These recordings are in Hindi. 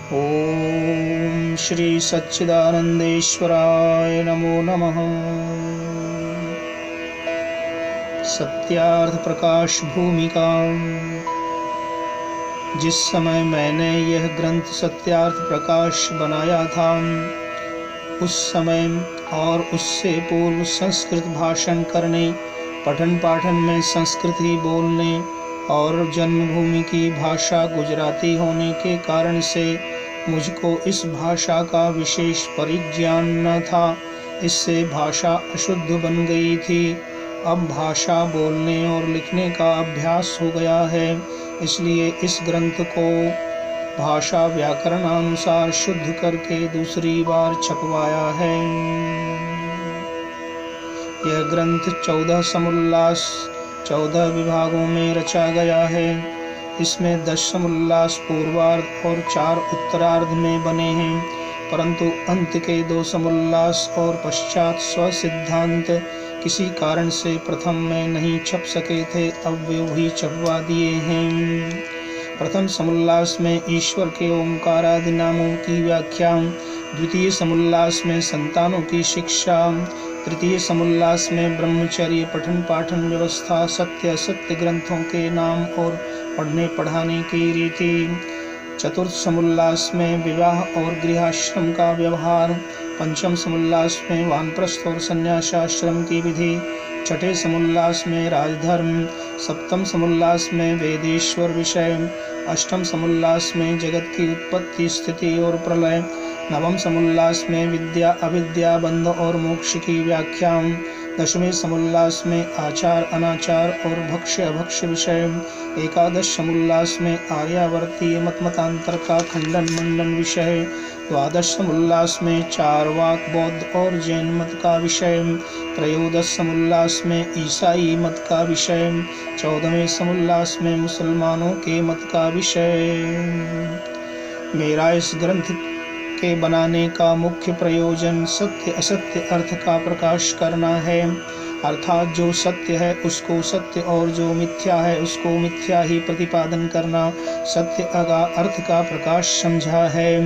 ओम श्री सच्चिदानंदेश्वराय नमो नमः। सत्यार्थ प्रकाश भूमिका। जिस समय मैंने यह ग्रंथ सत्यार्थ प्रकाश बनाया था, उस समय और उससे पूर्व संस्कृत भाषण करने, पठन पाठन में संस्कृत ही बोलने और जन्मभूमि की भाषा गुजराती होने के कारण से मुझको इस भाषा का विशेष परिज्ञान न था। इससे भाषा अशुद्ध बन गई थी। अब भाषा बोलने और लिखने का अभ्यास हो गया है, इसलिए इस ग्रंथ को भाषा व्याकरणानुसार शुद्ध करके दूसरी बार छपवाया है। यह ग्रंथ 14 समुल्लास 14 विभागों में रचा गया है। इसमें 10 समुल्लास पूर्वार्ध और 4 उत्तरार्ध में बने हैं, परंतु अंत के 2 समुल्लास और पश्चात स्वसिद्धांत किसी कारण से प्रथम में नहीं छप सके थे, अब वे वही छपवा दिए हैं। प्रथम समुल्लास में ईश्वर के ओंकारादि नामों की व्याख्या, द्वितीय समुल्लास में संतानों की शिक्षा, तृतीय समुल्लास में ब्रह्मचर्य पठन पाठन व्यवस्था, सत्य असत्य ग्रंथों के नाम और पढ़ने पढ़ाने की रीति, चतुर्थ समुल्लास में विवाह और गृहाश्रम का व्यवहार, पंचम समुल्लास में वानप्रस्थ और संन्यासाश्रम की विधि, छठे समुल्लास में राजधर्म, सप्तम समुल्लास में वेदेश्वर विषय, अष्टम समुल्लास में जगत की उत्पत्ति स्थिति और प्रलय, नवम समुल्लास में विद्या अविद्या बंध और मोक्ष की व्याख्या, दशवें समुल्लास में आचार अनाचार और भक्ष्य अभक्ष्य विषय, एकादश समुल्लास में आर्यावर्तीय मतमतांतर का खंडन मंडन विषय, द्वादश समुल्लास में चारवाक बौद्ध और जैन मत का विषय, त्रयोदश समुल्लास में ईसाई मत का विषय, 14वें समुल्लास में मुसलमानों के मत का विषय। मेरा इस ग्रंथ के बनाने का मुख्य प्रयोजन सत्य असत्य अर्थ का प्रकाश करना है, अर्थात जो सत्य है उसको सत्य और जो मिथ्या है उसको मिथ्या ही प्रतिपादन करना सत्य का अर्थ का प्रकाश समझा है।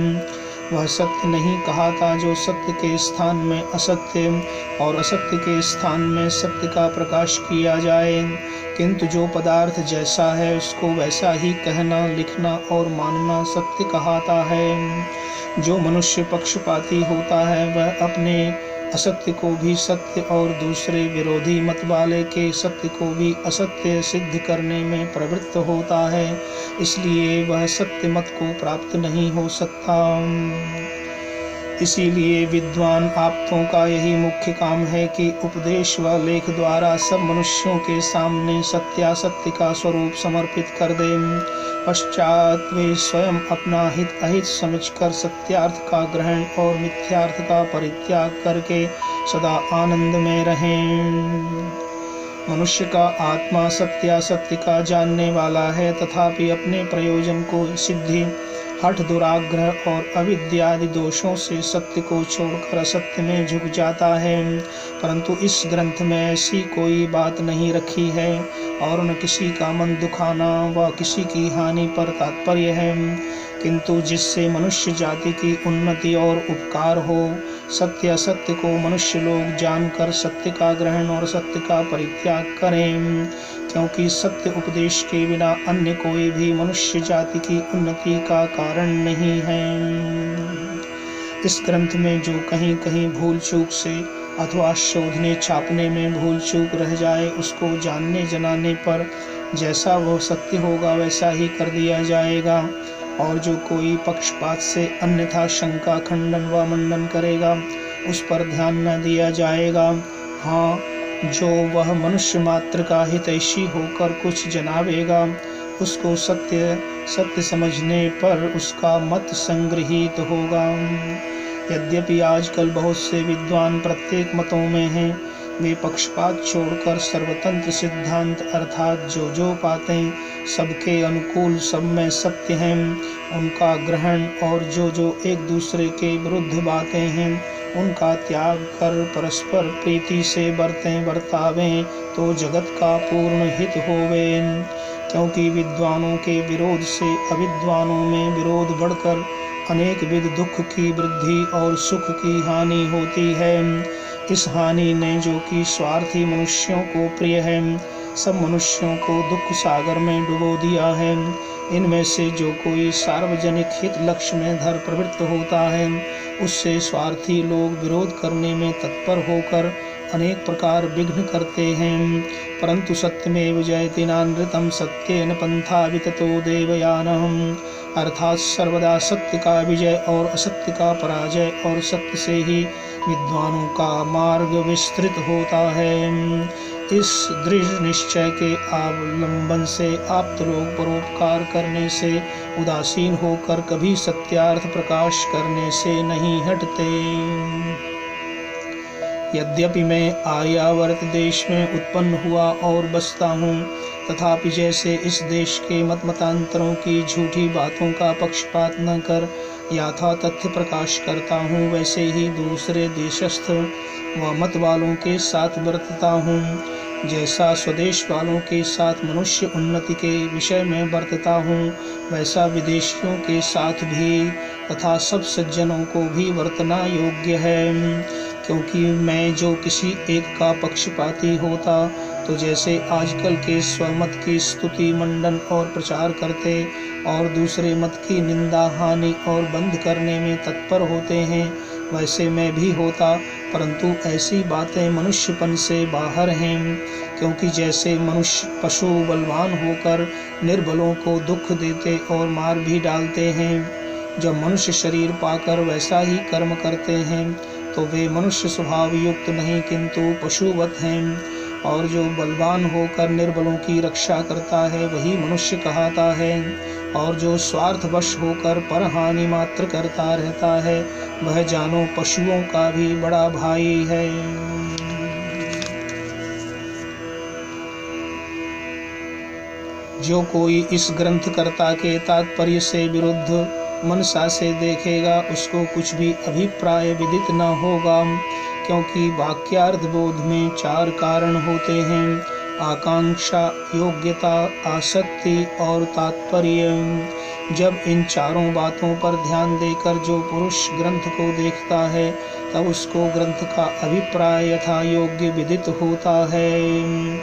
वह सत्य नहीं कहा था जो सत्य के स्थान में असत्य और असत्य के स्थान में सत्य का प्रकाश किया जाए, किंतु जो पदार्थ जैसा है उसको वैसा ही कहना लिखना और मानना सत्य कहाता है। जो मनुष्य पक्षपाती होता है वह अपने असत्य को भी सत्य और दूसरे विरोधी मत वाले के सत्य को भी असत्य सिद्ध करने में प्रवृत्त होता है, इसलिए वह सत्य मत को प्राप्त नहीं हो सकता। इसीलिए विद्वान आप्तों का यही मुख्य काम है कि उपदेश व लेख द्वारा सब मनुष्यों के सामने सत्यासत्य का स्वरूप समर्पित कर दें। पश्चात वे स्वयं अपना हित अहित समझकर सत्यार्थ का ग्रहण और मिथ्यार्थ का परित्याग करके सदा आनंद में रहें। मनुष्य का आत्मा सत्यासत्य का जानने वाला है, तथापि अपने प्रयोजन को सिद्धि हठ दुराग्रह और अविद्यादि दोषों से सत्य को छोड़कर असत्य में झुक जाता है। परंतु इस ग्रंथ में ऐसी कोई बात नहीं रखी है और न किसी का मन दुखाना व किसी की हानि पर तात्पर्य है, किंतु जिससे मनुष्य जाति की उन्नति और उपकार हो। सत्य असत्य को मनुष्य लोग जानकर सत्य का ग्रहण और सत्य का परित्याग करें, क्योंकि सत्य उपदेश के बिना अन्य कोई भी मनुष्य जाति की उन्नति का कारण नहीं है। इस ग्रंथ में जो कहीं कहीं भूल चूक से अथवा शोधने छापने में भूल चूक रह जाए, उसको जानने जनाने पर जैसा वो सत्य होगा वैसा ही कर दिया जाएगा, और जो कोई पक्षपात से अन्यथा शंका खंडन व मंडन करेगा उस पर ध्यान न दिया जाएगा। हाँ, जो वह मनुष्य मात्र का हितैषी होकर कुछ जनावेगा उसको सत्य सत्य समझने पर उसका मत संग्रहित होगा। यद्यपि आजकल बहुत से विद्वान प्रत्येक मतों में हैं, वे पक्षपात छोड़कर सर्वतंत्र सिद्धांत अर्थात जो बातें सबके अनुकूल सब में सत्य हैं उनका ग्रहण, और जो एक दूसरे के विरुद्ध बातें हैं उनका त्याग कर परस्पर प्रीति से बर्तावें तो जगत का पूर्ण हित होवे। क्योंकि विद्वानों के विरोध से अविद्वानों में विरोध बढ़कर अनेक विध दुख की वृद्धि और सुख की हानि होती है। इस हानि ने जो कि स्वार्थी मनुष्यों को प्रिय है, सब मनुष्यों को दुख सागर में डुबो दिया है। इनमें से जो कोई सार्वजनिक हित लक्ष्य में धर प्रवृत्त होता है, उससे स्वार्थी लोग विरोध करने में तत्पर होकर अनेक प्रकार विघ्न करते हैं। परंतु सत्यमेव जयति नानृतं सत्येन पंथा विततो देवयानहम्। अर्थात सर्वदा सत्य का विजय और असत्य का पराजय, और सत्य से ही विद्वानों का मार्ग विस्तृत होता है। इस दृढ़ निश्चय के अवलंबन से आप्त लोग परोपकार करने से उदासीन होकर कभी सत्यार्थ प्रकाश करने से नहीं हटते। यद्यपि मैं आर्यावर्त देश में उत्पन्न हुआ और बसता हूँ, तथापि जैसे इस देश के मतांतरों की झूठी बातों का पक्षपात न कर यथा तथ्य प्रकाश करता हूँ, वैसे ही दूसरे देशस्थ व मत वालों के साथ बरतता हूँ। जैसा स्वदेश वालों के साथ मनुष्य उन्नति के विषय में बरतता हूँ, वैसा विदेशियों के साथ भी तथा सब सज्जनों को भी बरतना योग्य है। क्योंकि मैं जो किसी एक का पक्षपाती होता, तो जैसे आजकल के स्वमत की स्तुति मंडन और प्रचार करते और दूसरे मत की निंदा हानि और बंद करने में तत्पर होते हैं, वैसे मैं भी होता। परंतु ऐसी बातें मनुष्यपन से बाहर हैं। क्योंकि जैसे मनुष्य पशु बलवान होकर निर्बलों को दुख देते और मार भी डालते हैं, जब मनुष्य शरीर पाकर वैसा ही कर्म करते हैं, तो वे मनुष्य स्वभाव युक्त नहीं किंतु पशुवत हैं। और जो बलवान होकर निर्बलों की रक्षा करता है, वही मनुष्य कहता है। और जो स्वार्थवश होकर पर हानि मात्र करता रहता है, वह जानो पशुओं का भी बड़ा भाई है। जो कोई इस ग्रंथकर्ता के तात्पर्य से विरुद्ध मनसा से देखेगा, उसको कुछ भी अभिप्राय विदित न होगा। क्योंकि वाक्यार्थ बोध में 4 कारण होते हैं: आकांक्षा, योग्यता, आसक्ति और तात्पर्य। जब इन चारों बातों पर ध्यान देकर जो पुरुष ग्रंथ को देखता है, तब उसको ग्रंथ का अभिप्राय यथा योग्य विदित होता है।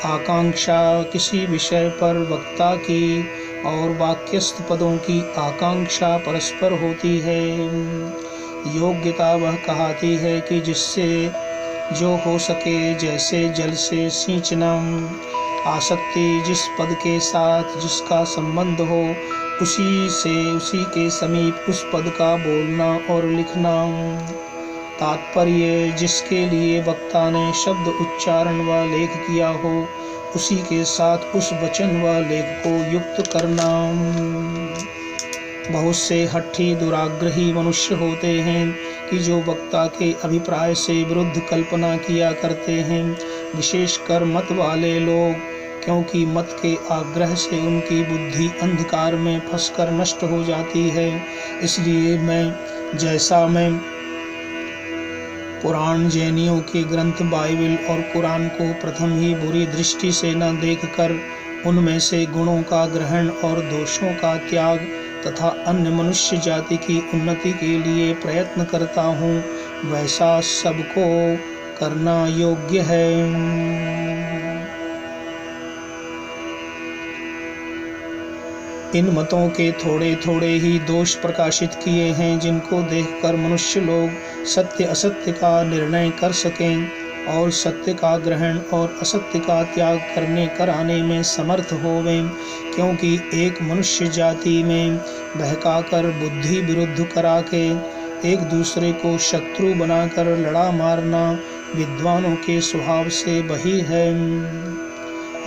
आकांक्षा किसी विषय पर वक्ता की और वाक्यस्थ पदों की आकांक्षा परस्पर होती है। योग्यता वह कहती है कि जिससे जो हो सके, जैसे जल से सींचना। आसक्ति जिस पद के साथ जिसका संबंध हो, उसी से उसी के समीप उस पद का बोलना और लिखना। तात्पर्य जिसके लिए वक्ता ने शब्द उच्चारण व लेख किया हो, उसी के साथ उस वचन व लेख को युक्त करना। बहुत से हठी दुराग्रही मनुष्य होते हैं कि जो वक्ता के अभिप्राय से विरुद्ध कल्पना किया करते हैं, विशेषकर मत वाले लोग, क्योंकि मत के आग्रह से उनकी बुद्धि अंधकार में फंसकर नष्ट हो जाती है। इसलिए मैं पुराण जैनियों के ग्रंथ बाइबिल और कुरान को प्रथम ही बुरी दृष्टि से न देखकर उनमें से गुणों का ग्रहण और दोषों का त्याग तथा अन्य मनुष्य जाति की उन्नति के लिए प्रयत्न करता हूँ, वैसा सबको करना योग्य है। इन मतों के थोड़े थोड़े ही दोष प्रकाशित किए हैं, जिनको देखकर मनुष्य लोग सत्य असत्य का निर्णय कर सकें और सत्य का ग्रहण और असत्य का त्याग कराने में समर्थ होवें। क्योंकि एक मनुष्य जाति में बहकाकर बुद्धि विरुद्ध करा के एक दूसरे को शत्रु बनाकर लड़ा मारना विद्वानों के स्वभाव से वही है।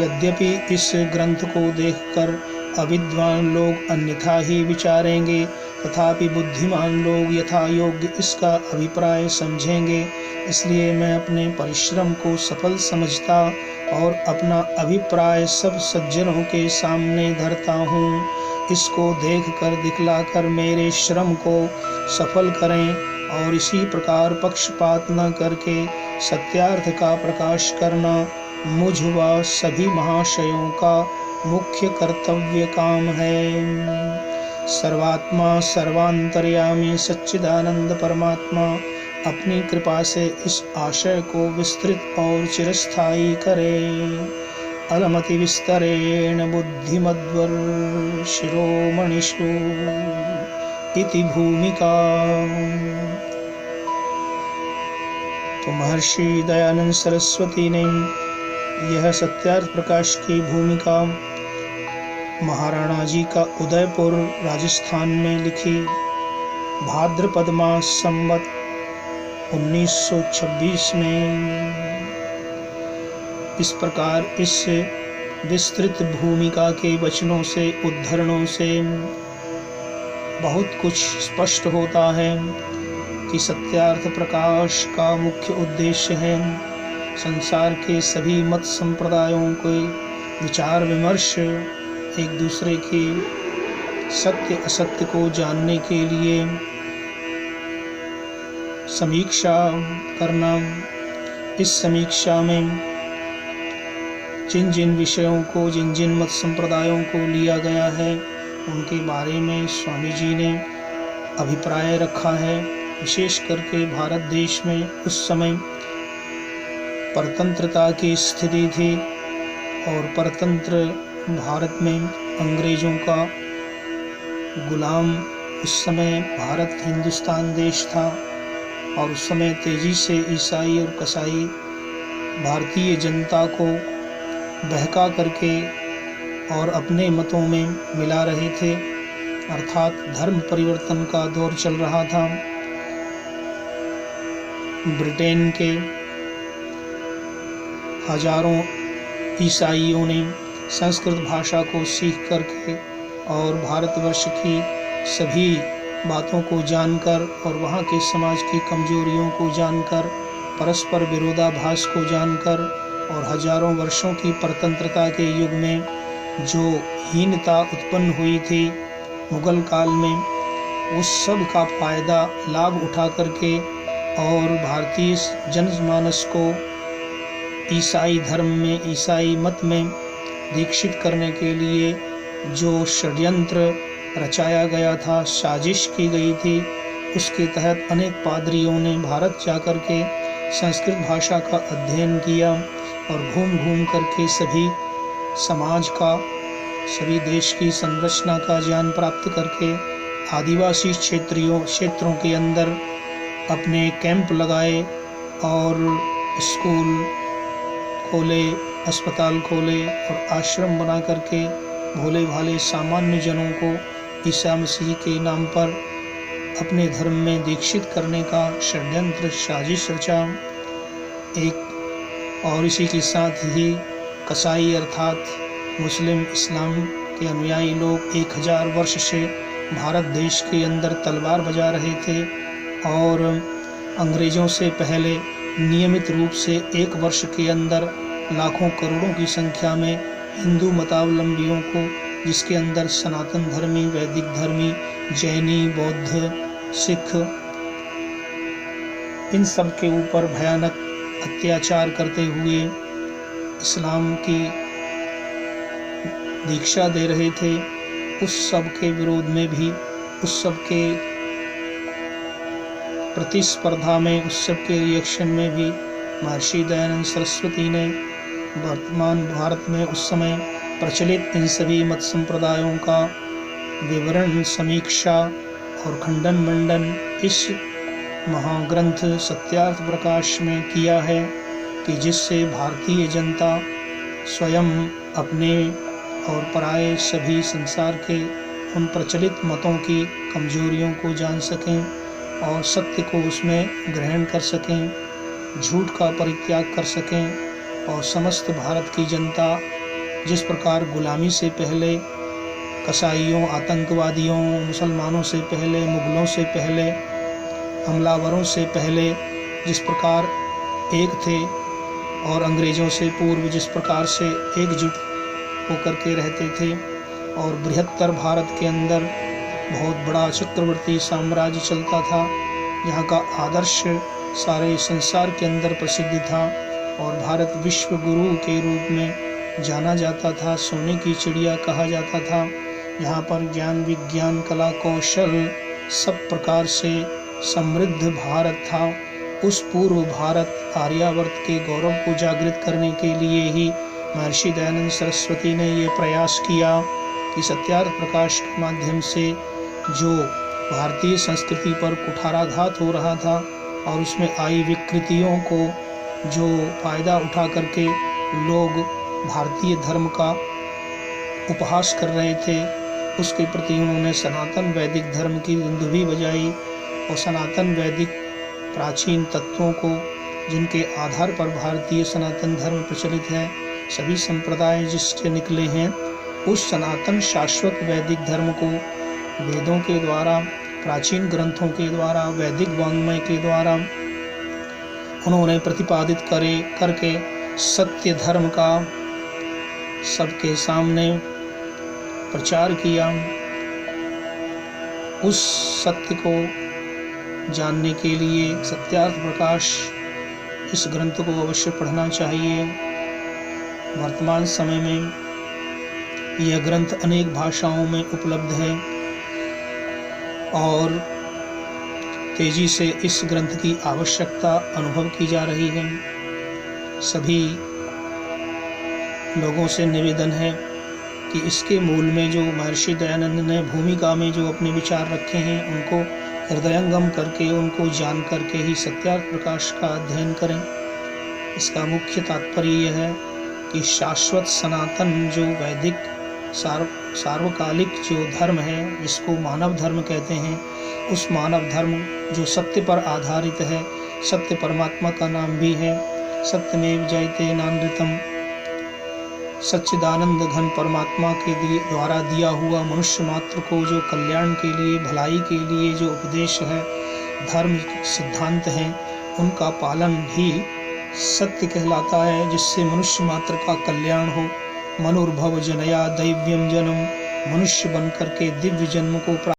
यद्यपि इस ग्रंथ को देखकर अविद्वान लोग अन्यथा ही विचारेंगे, तथापि बुद्धिमान लोग यथा योग्य इसका अभिप्राय समझेंगे। इसलिए मैं अपने परिश्रम को सफल समझता और अपना अभिप्राय सब सज्जनों के सामने धरता हूँ। इसको देखकर दिखलाकर मेरे श्रम को सफल करें और इसी प्रकार पक्षपात न करके सत्यार्थ का प्रकाश करना मुझ व सभी महाशयों का मुख्य कर्तव्य काम है। सर्वात्मा सर्वांतर्यामी सच्चिदानंद परमात्मा अपनी कृपा से इस आशय को विस्तृत और चिरस्थायी करे। अलमति विस्तरेण बुद्धिमद्वर शिरोमणिषु इति भूमिका। तो महर्षि दयानंद सरस्वती ने यह सत्यार्थ प्रकाश की भूमिका महाराणा जी का उदयपुर राजस्थान में लिखी। भाद्रपद मास संवत 1926 में। इस प्रकार इस विस्तृत भूमिका के वचनों से, उद्धरणों से बहुत कुछ स्पष्ट होता है कि सत्यार्थ प्रकाश का मुख्य उद्देश्य है संसार के सभी मत संप्रदायों के विचार विमर्श, एक दूसरे के सत्य असत्य को जानने के लिए समीक्षा करना। इस समीक्षा में जिन जिन विषयों को, जिन जिन मत संप्रदायों को लिया गया है उनके बारे में स्वामी जी ने अभिप्राय रखा है। विशेष करके भारत देश में उस समय परतंत्रता की स्थिति थी और परतंत्र भारत में अंग्रेजों का गुलाम उस समय भारत हिंदुस्तान देश था और उस समय तेजी से ईसाई और कसाई भारतीय जनता को बहका करके और अपने मतों में मिला रहे थे, अर्थात धर्म परिवर्तन का दौर चल रहा था। ब्रिटेन के हजारों ईसाइयों ने संस्कृत भाषा को सीख करके और भारतवर्ष की सभी बातों को जानकर और वहाँ के समाज की कमजोरियों को जानकर, परस्पर विरोधाभास को जानकर और हजारों वर्षों की परतंत्रता के युग में जो हीनता उत्पन्न हुई थी मुगल काल में, उस सब का फायदा लाभ उठा करके और भारतीय जनमानस को ईसाई धर्म में, ईसाई मत में दीक्षित करने के लिए जो षड्यंत्र रचाया गया था, साजिश की गई थी, उसके तहत अनेक पादरियों ने भारत जाकर के संस्कृत भाषा का अध्ययन किया और घूम घूम करके सभी समाज का, सभी देश की संरचना का ज्ञान प्राप्त करके आदिवासी क्षेत्रों के अंदर अपने कैंप लगाए और स्कूल खोले, अस्पताल खोले और आश्रम बना करके भोले भाले सामान्य जनों को ईसा मसीह के नाम पर अपने धर्म में दीक्षित करने का षड्यंत्र साजिश रचा। एक और इसी के साथ ही कसाई अर्थात मुस्लिम इस्लाम के अनुयायी लोग 1000 वर्ष से भारत देश के अंदर तलवार बजा रहे थे और अंग्रेज़ों से पहले नियमित रूप से 1 वर्ष के अंदर लाखों करोड़ों की संख्या में हिंदू मतावलंबियों को, जिसके अंदर सनातन धर्मी, वैदिक धर्मी, जैनी, बौद्ध, सिख, इन सब के ऊपर भयानक अत्याचार करते हुए इस्लाम की दीक्षा दे रहे थे, उस सब के विरोध में भी, उस सब के प्रतिस्पर्धा में, उस सब के रिएक्शन में भी महर्षि दयानंद सरस्वती ने वर्तमान भारत में उस समय प्रचलित इन सभी मत संप्रदायों का विवरण, समीक्षा और खंडन मंडन इस महाग्रंथ सत्यार्थ प्रकाश में किया है कि जिससे भारतीय जनता स्वयं अपने और पराये सभी संसार के उन प्रचलित मतों की कमजोरियों को जान सकें और सत्य को उसमें ग्रहण कर सकें, झूठ का परित्याग कर सकें और समस्त भारत की जनता जिस प्रकार गुलामी से पहले कसाईयों, आतंकवादियों, मुसलमानों से पहले, मुगलों से पहले, हमलावरों से पहले जिस प्रकार एक थे और अंग्रेज़ों से पूर्व जिस प्रकार से एकजुट होकर के रहते थे और बृहत्तर भारत के अंदर बहुत बड़ा चक्रवर्ती साम्राज्य चलता था, यहाँ का आदर्श सारे संसार के अंदर प्रसिद्ध था और भारत विश्व गुरु के रूप में जाना जाता था, सोने की चिड़िया कहा जाता था। जहाँ पर ज्ञान विज्ञान कला कौशल सब प्रकार से समृद्ध भारत था, उस पूर्व भारत आर्यावर्त के गौरव को जागृत करने के लिए ही महर्षि दयानंद सरस्वती ने ये प्रयास किया कि सत्यार्थ प्रकाश के माध्यम से जो भारतीय संस्कृति पर कुठाराघात हो रहा था और उसमें आई विकृतियों को जो फायदा उठा करके लोग भारतीय धर्म का उपहास कर रहे थे, उसके प्रति उन्होंने सनातन वैदिक धर्म की दुंदुभी बजाई और सनातन वैदिक प्राचीन तत्वों को, जिनके आधार पर भारतीय सनातन धर्म प्रचलित है, सभी संप्रदाय जिससे निकले हैं, उस सनातन शाश्वत वैदिक धर्म को वेदों के द्वारा, प्राचीन ग्रंथों के द्वारा, वैदिक वाङ्मय के द्वारा उन्होंने प्रतिपादित करके सत्य धर्म का सबके सामने प्रचार किया। उस सत्य को जानने के लिए सत्यार्थ प्रकाश इस ग्रंथ को अवश्य पढ़ना चाहिए। वर्तमान समय में यह ग्रंथ अनेक भाषाओं में उपलब्ध है और तेजी से इस ग्रंथ की आवश्यकता अनुभव की जा रही है। सभी लोगों से निवेदन है कि इसके मूल में जो महर्षि दयानंद ने भूमिका में जो अपने विचार रखे हैं, उनको हृदयंगम करके, उनको जान करके ही सत्यार्थ प्रकाश का अध्ययन करें। इसका मुख्य तात्पर्य यह है कि शाश्वत सनातन जो वैदिक सार्वकालिक जो धर्म है, जिसको मानव धर्म कहते हैं, उस मानव धर्म जो सत्य पर आधारित है, सत्य परमात्मा का नाम भी है, सत्यमेव जयते नानृतम, सच्चिदानंद घन परमात्मा के द्वारा दिया हुआ मनुष्य मात्र को जो कल्याण के लिए, भलाई के लिए जो उपदेश है, धर्म सिद्धांत हैं, उनका पालन ही सत्य कहलाता है, जिससे मनुष्य मात्र का कल्याण हो। मनुर्भव जनया दैव्यम जन्म, मनुष्य बन करके दिव्य जन्म को प्राप्त